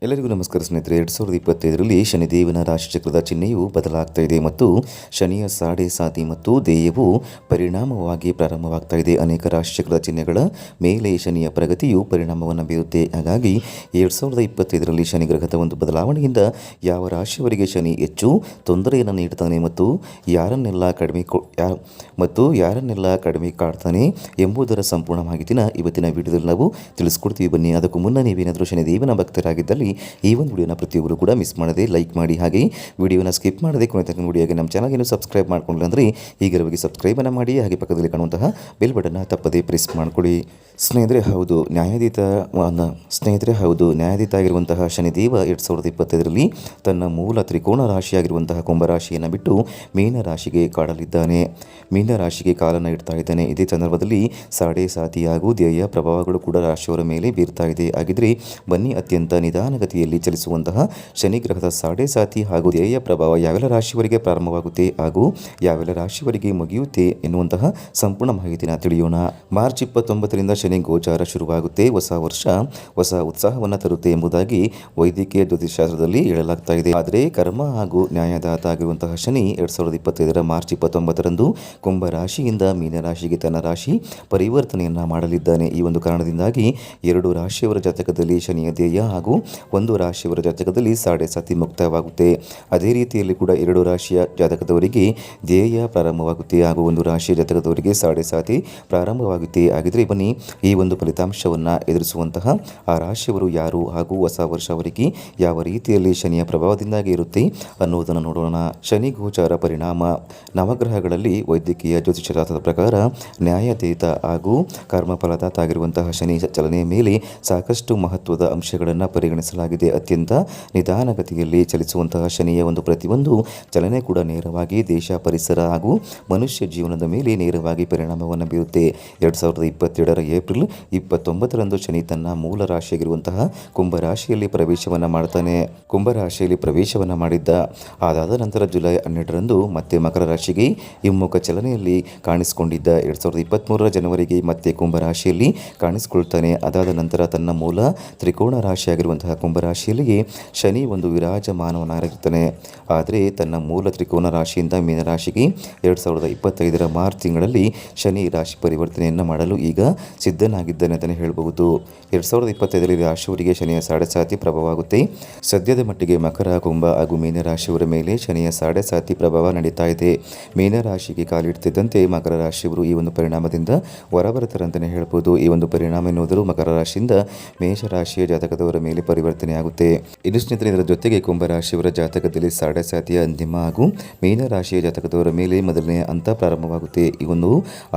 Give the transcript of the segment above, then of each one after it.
ಎಲ್ಲರಿಗೂ ನಮಸ್ಕಾರ ಸ್ನೇಹಿತರೆ. 2025ರಲ್ಲಿ ಶನಿದೇವನ ರಾಶಿಚಕ್ರದ ಚಿಹ್ನೆಯು ಬದಲಾಗ್ತಾ ಇದೆ ಮತ್ತು ಶನಿಯ ಸಾಡೆ ಸಾತಿ ಮತ್ತು ದೇಯವು ಪರಿಣಾಮವಾಗಿ ಪ್ರಾರಂಭವಾಗ್ತಾ ಇದೆ. ಅನೇಕ ರಾಶಿಚಕ್ರದ ಚಿಹ್ನೆಗಳ ಮೇಲೆ ಶನಿಯ ಪ್ರಗತಿಯು ಪರಿಣಾಮವನ್ನು ಬೀರುತ್ತೆ. ಹಾಗಾಗಿ 2025ರಲ್ಲಿ ಶನಿ ಗ್ರಹದ ಒಂದು ಬದಲಾವಣೆಯಿಂದ ಯಾವ ರಾಶಿಯವರಿಗೆ ಶನಿ ಹೆಚ್ಚು ತೊಂದರೆಯನ್ನು ನೀಡ್ತಾನೆ ಮತ್ತು ಯಾರನ್ನೆಲ್ಲ ಕಡಿಮೆ ಕಾಡ್ತಾನೆ ಎಂಬುದರ ಸಂಪೂರ್ಣ ಮಾಹಿತಿನ ಇವತ್ತಿನ ವಿಡಿಯೋದಲ್ಲಿ ನಾವು ತಿಳಿಸ್ಕೊಡ್ತೀವಿ. ಬನ್ನಿ, ಅದಕ್ಕೂ ಮುನ್ನ ನೀವೇನಾದರೂ ಶನಿದೇವನ ಭಕ್ತರಾಗಿದ್ದಲ್ಲಿ ಈ ಒಂದು ವಿಡಿಯೋನ ಪ್ರತಿಯೊಬ್ಬರು ಕೂಡ ಮಿಸ್ ಮಾಡದೆ ಲೈಕ್ ಮಾಡಿ, ಹಾಗೆ ವಿಡಿಯೋನ ಸ್ಕಿಪ್ ಮಾಡದೆ ಕೊನೆ ತನಕ ನೋಡಿ. ಹಾಗೆ ನಮ್ಮ ಚಾನಲ್ಗೆ ಸಬ್ಸ್ಕ್ರೈಬ್ ಮಾಡ್ಕೊಂಡಿಲ್ಲ ಅಂದರೆ ಈಗಲೇ ಸಬ್ಸ್ಕ್ರೈಬ್ ಅನ್ನು ಮಾಡಿ, ಹಾಗೆ ಪಕ್ಕದಲ್ಲಿ ಕಾಣುವಂತಹ ಬೆಲ್ ಬಟನ್ ತಪ್ಪದೇ ಪ್ರೆಸ್ ಮಾಡಿಕೊಳ್ಳಿ. ಸ್ನೇಹಿತರೆ, ಹೌದು ನ್ಯಾಯಾಧೀತ ಆಗಿರುವಂತಹ ಶನಿದೇವ 2025ರಲ್ಲಿ ತನ್ನ ಮೂಲ ತ್ರಿಕೋಣ ರಾಶಿಯಾಗಿರುವಂತಹ ಕುಂಭರಾಶಿಯನ್ನು ಬಿಟ್ಟು ಮೀನ ರಾಶಿಗೆ ಕಾಡಲಿದ್ದಾನೆ. ಮೀನ ರಾಶಿಗೆ ಕಾಲನ್ನು ಇಡ್ತಾ ಇದ್ದಾನೆ. ಇದೇ ಸಂದರ್ಭದಲ್ಲಿ ಸಾಡೆ ಸಾತಿ ಹಾಗೂ ಧ್ಯೇಯ ಪ್ರಭಾವಗಳು ಕೂಡ ರಾಶಿಯವರ ಮೇಲೆ ಬೀರ್ತಾ ಇದೆ. ಹಾಗಿದ್ರೆ ಬನ್ನಿ, ಅತ್ಯಂತ ನಿಧಾನಗತಿಯಲ್ಲಿ ಚಲಿಸುವಂತಹ ಶನಿ ಗ್ರಹದ ಸಾಡೆ ಸಾತಿ ಹಾಗೂ ಧ್ಯೇಯ ಪ್ರಭಾವ ಯಾವೆಲ್ಲ ರಾಶಿಯವರಿಗೆ ಪ್ರಾರಂಭವಾಗುತ್ತೆ ಹಾಗೂ ಯಾವೆಲ್ಲ ರಾಶಿಯವರಿಗೆ ಮುಗಿಯುತ್ತೆ ಎನ್ನುವಂತಹ ಸಂಪೂರ್ಣ ಮಾಹಿತಿನ ತಿಳಿಯೋಣ. ಮಾರ್ಚ್ 29ರಿಂದ ಶನಿ ಗೋಚಾರ ಶುರುವಾಗುತ್ತೆ. ಹೊಸ ವರ್ಷ ಹೊಸ ಉತ್ಸಾಹವನ್ನು ತರುತ್ತೆ ಎಂಬುದಾಗಿ ವೈದ್ಯಕೀಯ ಜ್ಯೋತಿಷಾಸ್ತ್ರದಲ್ಲಿ ಹೇಳಲಾಗ್ತಾ ಇದೆ. ಆದರೆ ಕರ್ಮ ಹಾಗೂ ನ್ಯಾಯದಾತ ಆಗಿರುವಂತಹ ಶನಿ 2025ರ ಮಾರ್ಚ್ 29ರಂದು ಕುಂಭ ರಾಶಿಯಿಂದ ಮೀನ ರಾಶಿಗೆ ತನ್ನ ರಾಶಿ ಪರಿವರ್ತನೆಯನ್ನ ಮಾಡಲಿದ್ದಾನೆ. ಈ ಒಂದು ಕಾರಣದಿಂದಾಗಿ ಎರಡು ರಾಶಿಯವರ ಜಾತಕದಲ್ಲಿ ಶನಿಯ ಧ್ಯೇಯ ಹಾಗೂ ಒಂದು ರಾಶಿಯವರ ಜಾತಕದಲ್ಲಿ ಸಾಡೆ ಸಾತಿ ಮುಕ್ತವಾಗುತ್ತೆ. ಅದೇ ರೀತಿಯಲ್ಲಿ ಕೂಡ ಎರಡು ರಾಶಿಯ ಜಾತಕದವರಿಗೆ ಧ್ಯೇಯ ಪ್ರಾರಂಭವಾಗುತ್ತೆ ಹಾಗೂ ಒಂದು ರಾಶಿಯ ಜಾತಕದವರಿಗೆ ಸಾಡೆ ಸಾತಿ ಪ್ರಾರಂಭವಾಗುತ್ತೆ. ಹಾಗಿದ್ರೆ ಬನ್ನಿ, ಈ ಒಂದು ಫಲಿತಾಂಶವನ್ನು ಎದುರಿಸುವಂತಹ ಆ ರಾಶಿಯವರು ಯಾರು ಹಾಗೂ ಹೊಸ ವರ್ಷ ಅವರಿಗೆ ಯಾವ ರೀತಿಯಲ್ಲಿ ಶನಿಯ ಪ್ರಭಾವದಿಂದಾಗಿ ಇರುತ್ತೆ ಅನ್ನೋದನ್ನು ನೋಡೋಣ. ಶನಿ ಗೋಚಾರ ಪರಿಣಾಮ. ನವಗ್ರಹಗಳಲ್ಲಿ ವೈದ್ಯಕೀಯ ಜ್ಯೋತಿಷಶಾಸ್ತ್ರದ ಪ್ರಕಾರ ನ್ಯಾಯಾಧೀತ ಹಾಗೂ ಕರ್ಮಫಲದಾತ ಆಗಿರುವಂತಹ ಶನಿ ಚಲನೆಯ ಮೇಲೆ ಸಾಕಷ್ಟು ಮಹತ್ವದ ಅಂಶಗಳನ್ನು ಪರಿಗಣಿಸಲಾಗಿದೆ. ಅತ್ಯಂತ ನಿಧಾನಗತಿಯಲ್ಲಿ ಚಲಿಸುವಂತಹ ಶನಿಯ ಒಂದು ಪ್ರತಿಯೊಂದು ಚಲನೆ ಕೂಡ ನೇರವಾಗಿ ದೇಶ, ಪರಿಸರ ಹಾಗೂ ಮನುಷ್ಯ ಜೀವನದ ಮೇಲೆ ನೇರವಾಗಿ ಪರಿಣಾಮವನ್ನು ಬೀರುತ್ತೆ. 2027ರ ಏಪ್ರಿಲ್ 29ರಂದು ಶನಿ ತನ್ನ ಮೂಲ ರಾಶಿಯಾಗಿರುವಂತಹ ಕುಂಭರಾಶಿಯಲ್ಲಿ ಪ್ರವೇಶವನ್ನು ಮಾಡ್ತಾನೆ. ಕುಂಭರಾಶಿಯಲ್ಲಿ ಪ್ರವೇಶವನ್ನು ಮಾಡಿದ್ದ ಅದಾದ ನಂತರ ಜುಲೈ 12ರಂದು ಮತ್ತೆ ಮಕರ ರಾಶಿಗೆ ಹಿಮ್ಮುಖ ಚಲನೆಯಲ್ಲಿ ಕಾಣಿಸಿಕೊಂಡಿದ್ದ 2023ರ ಜನವರಿಗೆ ಮತ್ತೆ ಕುಂಭರಾಶಿಯಲ್ಲಿ ಕಾಣಿಸಿಕೊಳ್ತಾನೆ. ಅದಾದ ನಂತರ ತನ್ನ ಮೂಲ ತ್ರಿಕೋಣ ರಾಶಿಯಾಗಿರುವಂತಹ ಕುಂಭರಾಶಿಯಲ್ಲಿಯೇ ಶನಿ ಒಂದು ವಿರಾಜಮಾನವನಾಗಿರ್ತಾನೆ. ಆದರೆ ತನ್ನ ಮೂಲ ತ್ರಿಕೋನ ರಾಶಿಯಿಂದ ಮೀನರಾಶಿಗೆ 2025ರ ಮಾರ್ಚ್ ತಿಂಗಳಲ್ಲಿ ಶನಿ ರಾಶಿ ಪರಿವರ್ತನೆಯನ್ನು ಮಾಡಲು ಈಗ ಸಿದ್ಧನಾಗಿದ್ದಾನೆ ಅಂತಲೇ ಹೇಳಬಹುದು. 2025ರಲ್ಲಿ ರಾಶಿಯವರಿಗೆ ಶನಿಯ ಸಾಡೆ ಸಾತಿ ಪ್ರಭಾವವಾಗುತ್ತೆ. ಸದ್ಯದ ಮಟ್ಟಿಗೆ ಮಕರ, ಕುಂಭ ಹಾಗೂ ಮೀನರಾಶಿಯವರ ಮೇಲೆ ಶನಿಯ ಸಾಡೆ ಸಾತಿ ಪ್ರಭಾವ ನಡೀತಾ ಇದೆ. ಮೀನರಾಶಿಗೆ ಕಾಲಿಡ್ತಿದ್ದಂತೆ ಮಕರ ರಾಶಿಯವರು ಈ ಒಂದು ಪರಿಣಾಮದಿಂದ ಹೊರಬರುತ್ತಾರಂತಲೇ ಹೇಳಬಹುದು. ಈ ಒಂದು ಪರಿಣಾಮ ಎನ್ನುವುದರು ಮಕರ ರಾಶಿಯಿಂದ ಮೇಷರಾಶಿಯ ಜಾತಕದವರ ಮೇಲೆ ಪರಿವರ್ತನೆಯಾಗುತ್ತೆ. ಇನ್ನು ಸ್ನೇಹಿತರೆ, ಇದರ ಜೊತೆಗೆ ಕುಂಭರಾಶಿಯವರ ಜಾತಕದಲ್ಲಿ ಸಾಡೆ ಸಾತಿಯ ಅಂತಿಮ ಹಾಗೂ ಮೀನರಾಶಿಯ ಜಾತಕದವರ ಮೇಲೆ ಮೊದಲನೇ ಹಂತ ಪ್ರಾರಂಭವಾಗುತ್ತೆ.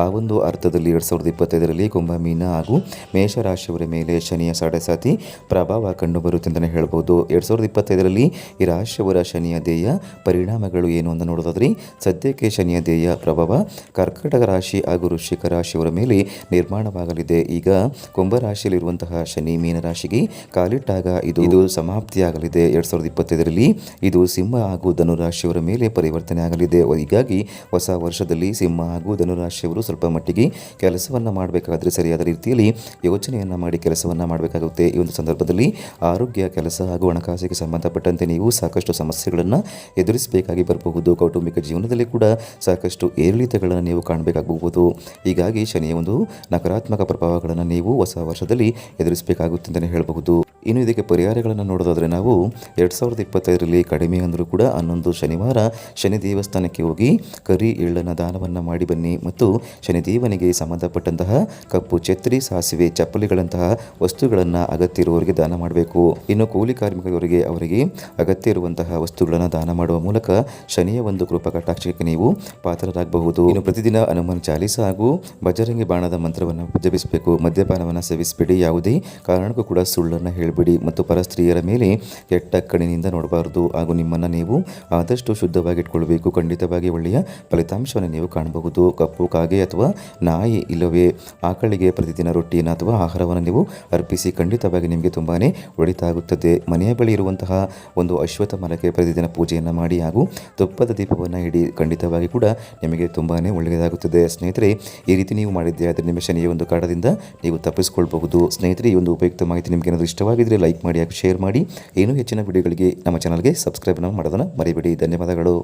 ಆ ಒಂದು ಅರ್ಥದಲ್ಲಿ 2025ರಲ್ಲಿ ಕುಂಭ, ಮೀನ ಹಾಗೂ ಮೇಷರಾಶಿಯವರ ಮೇಲೆ ಶನಿಯ ಸಾಡೆ ಸಾತಿ ಪ್ರಭಾವ ಕಂಡುಬರುತ್ತೆ ಅಂತಲೇ ಹೇಳಬಹುದು. 2025ರಲ್ಲಿ ಈ ರಾಶಿಯವರ ಶನಿಯ ಧ್ಯೇಯ ಪರಿಣಾಮಗಳು ಏನು ಅಂತ ನೋಡೋದಾದ್ರೆ, ಸದ್ಯಕ್ಕೆ ಶನಿಯ ಧ್ಯೇಯ ಪ್ರಭಾವ ಕರ್ಕಟಕ ರಾಶಿ ಹಾಗೂ ವೃಶ್ಚಿಕ ರಾಶಿಯವರ ಮೇಲೆ ನಿರ್ಮಾಣವಾಗಲಿದೆ. ಈಗ ಕುಂಭರಾಶಿಯಲ್ಲಿರುವಂತಹ ಶನಿ ಮೀನರಾಶಿಗೆ ಕಾಲಿಟ್ಟಾಗ ಇದು ಸಮಾಪ್ತಿಯಾಗಲಿದೆ. 2025ರಲ್ಲಿ ಇದು ಸಿಂಹ ಹಾಗೂ ಧನುರಾಶಿಯವರ ಮೇಲೆ ಪರಿವರ್ತನೆ ಆಗಲಿದೆ. ಹೀಗಾಗಿ ಹೊಸ ವರ್ಷದಲ್ಲಿ ಸಿಂಹ ಹಾಗೂ ಧನುರಾಶಿಯವರು ಸ್ವಲ್ಪ ಮಟ್ಟಿಗೆ ಕೆಲಸವನ್ನು ಮಾಡಬೇಕಾದ್ರೆ ಸರಿಯಾದ ರೀತಿಯಲ್ಲಿ ಯೋಚನೆಯನ್ನು ಮಾಡಿ ಕೆಲಸವನ್ನು ಮಾಡಬೇಕಾಗುತ್ತೆ. ಈ ಒಂದು ಸಂದರ್ಭದಲ್ಲಿ ಆರೋಗ್ಯ, ಕೆಲಸ ಹಾಗೂ ಹಣಕಾಸಿಗೆ ಸಂಬಂಧಪಟ್ಟಂತೆ ನೀವು ಸಾಕಷ್ಟು ಸಮಸ್ಯೆಗಳನ್ನು ಎದುರಿಸಬೇಕಾಗಿ ಬರಬಹುದು. ಕೌಟುಂಬಿಕ ಜೀವನದಲ್ಲಿ ಕೂಡ ಸಾಕಷ್ಟು ಏರಿಳಿತಗಳನ್ನು ನೀವು ಕಾಣಬೇಕಾಗಬಹುದು. ಹೀಗಾಗಿ ಶನಿಯ ಒಂದು ನಕಾರಾತ್ಮಕ ಪ್ರಭಾವಗಳನ್ನು ನೀವು ಹೊಸ ವರ್ಷದಲ್ಲಿ ಎದುರಿಸಬೇಕಾಗುತ್ತೆ ಅಂತಲೇ ಹೇಳಬಹುದು. ಇನ್ನು ಇದಕ್ಕೆ ಪರಿಹಾರಗಳನ್ನು ನೋಡೋದಾದರೆ ನಾವು 2025ರಲ್ಲಿ ಕಡಿಮೆ ಅಂದರೂ ಕೂಡ 11 ಶನಿವಾರ ಶನಿ ದೇವಸ್ಥಾನಕ್ಕೆ ಹೋಗಿ ಕರಿ ಎಳ್ಳನ್ನು ದಾನವನ್ನು ಮಾಡಿ ಬನ್ನಿ ಮತ್ತು ಶನಿದೇವನಿಗೆ ಸಂಬಂಧಪಟ್ಟಂತಹ ಕಪ್ಪು ಛತ್ರಿ, ಸಾಸಿವೆ, ಚಪ್ಪಲಿಗಳಂತಹ ವಸ್ತುಗಳನ್ನು ಅಗತ್ಯ ಇರುವವರಿಗೆ ದಾನ ಮಾಡಬೇಕು. ಇನ್ನು ಕೂಲಿ ಕಾರ್ಮಿಕರಿಗೆ ಅವರಿಗೆ ಅಗತ್ಯ ಇರುವಂತಹ ವಸ್ತುಗಳನ್ನು ದಾನ ಮಾಡುವ ಮೂಲಕ ಶನಿಯ ಒಂದು ಕೃಪಾ ಕಟಾಕ್ಷಕ್ಕೆ ನೀವು ಪಾತ್ರರಾಗಬಹುದು. ಇನ್ನು ಪ್ರತಿದಿನ ಹನುಮಾನ್ ಚಾಲೀಸ ಹಾಗೂ ಬಜರಂಗಿ ಬಾಣದ ಮಂತ್ರವನ್ನು ಜಪಿಸಬೇಕು. ಮದ್ಯಪಾನವನ್ನು ಸೇವಿಸಬೇಡಿ. ಯಾವುದೇ ಕಾರಣಕ್ಕೂ ಕೂಡ ಸುಳ್ಳನ್ನು ಹೇಳಬೇಡಿ ಮತ್ತು ಪರಸ್ತ್ರೀಯರ ಮೇಲೆ ಕೆಟ್ಟ ಕಣ್ಣಿನಿಂದ ನೋಡಬಾರದು ಹಾಗೂ ನಿಮ್ಮನ್ನು ನೀವು ಆದಷ್ಟು ಶುದ್ಧವಾಗಿ ಇಟ್ಕೊಳ್ಬೇಕು. ಖಂಡಿತವಾಗಿ ಒಳ್ಳೆಯ ಫಲಿತಾಂಶವನ್ನು ನೀವು ಕಾಣಬಹುದು. ಕಪ್ಪು ಕಾಗೆ ಅಥವಾ ನಾಯಿ ಇಲ್ಲವೇ ಆಕಳಿಗೆ ಪ್ರತಿದಿನ ರೊಟ್ಟಿಯನ್ನು ಅಥವಾ ಆಹಾರವನ್ನು ನೀವು ಅರ್ಪಿಸಿ. ಖಂಡಿತವಾಗಿ ನಿಮಗೆ ತುಂಬಾ ಒಳಿತಾಗುತ್ತದೆ. ಮನೆಯ ಬಳಿ ಇರುವಂತಹ ಒಂದು ಅಶ್ವತ್ಥ ಮರಕ್ಕೆ ಪ್ರತಿದಿನ ಪೂಜೆಯನ್ನು ಮಾಡಿ ಹಾಗೂ ತುಪ್ಪದ ದೀಪವನ್ನು ಇಡಿ. ಖಂಡಿತವಾಗಿ ಕೂಡ ನಿಮಗೆ ತುಂಬಾ ಒಳ್ಳೆಯದಾಗುತ್ತದೆ. ಸ್ನೇಹಿತರೆ, ಈ ರೀತಿ ನೀವು ಮಾಡಿದ್ದೆ ಆದರೆ ನಿಮ್ಮ ಶನಿಯ ಒಂದು ಕಾರಣದಿಂದ ನೀವು ತಪ್ಪಿಸಿಕೊಳ್ಬಹುದು. ಸ್ನೇಹಿತರೆ, ಈ ಒಂದು ಉಪಯುಕ್ತ ಮಾಹಿತಿ ನಿಮಗೆ ಏನಾದರೂ ಇಷ್ಟವಾಗಿ ಇಷ್ಟವಾಗಿದ್ದರೆ ಲೈಕ್ ಮಾಡಿ ಹಾಗೂ ಶೇರ್ ಮಾಡಿ. ಇನ್ನೂ ಹೆಚ್ಚಿನ ವಿಡಿಯೋಗಳಿಗೆ ನಮ್ಮ ಚಾನಲ್ಗೆ ಸಬ್ಸ್ಕ್ರೈಬ್ ಮಾಡೋದನ್ನು ಮರಿಬೇಡಿ. ಧನ್ಯವಾದಗಳು.